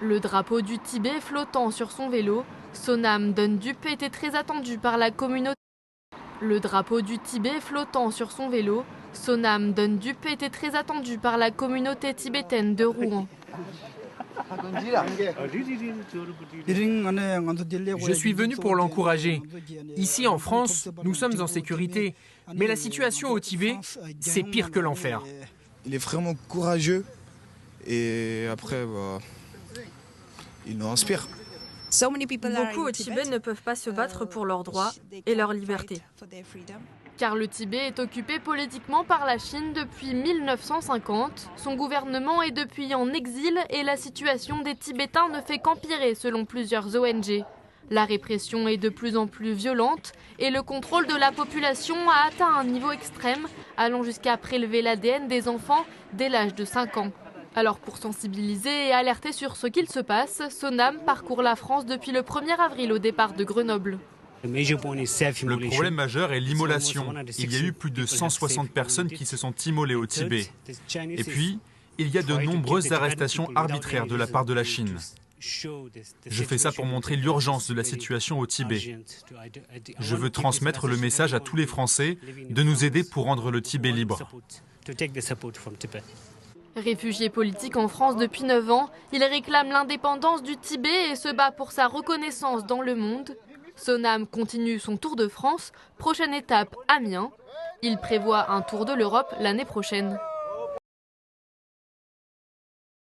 Le drapeau du Tibet flottant sur son vélo, Sonam Dondup était très attendu par la communauté. Le drapeau du Tibet flottant sur son vélo, Sonam Dondup était très attendu par la communauté tibétaine de Rouen. Je suis venu pour l'encourager. Ici en France, nous sommes en sécurité, mais la situation au Tibet, c'est pire que l'enfer. Il est vraiment courageux et après, il nous inspire. Beaucoup au Tibet ne peuvent pas se battre pour leurs droits et leur liberté. Car le Tibet est occupé politiquement par la Chine depuis 1950. Son gouvernement est depuis en exil et la situation des Tibétains ne fait qu'empirer selon plusieurs ONG. La répression est de plus en plus violente et le contrôle de la population a atteint un niveau extrême, allant jusqu'à prélever l'ADN des enfants dès l'âge de 5 ans. Alors pour sensibiliser et alerter sur ce qu'il se passe, Sonam parcourt la France depuis le 1er avril au départ de Grenoble. Le problème majeur est l'immolation. Il y a eu plus de 160 personnes qui se sont immolées au Tibet. Et puis, il y a de nombreuses arrestations arbitraires de la part de la Chine. Je fais ça pour montrer l'urgence de la situation au Tibet. Je veux transmettre le message à tous les Français de nous aider pour rendre le Tibet libre. Réfugié politique en France depuis 9 ans, il réclame l'indépendance du Tibet et se bat pour sa reconnaissance dans le monde. Sonam continue son tour de France, prochaine étape Amiens. Il prévoit un tour de l'Europe l'année prochaine.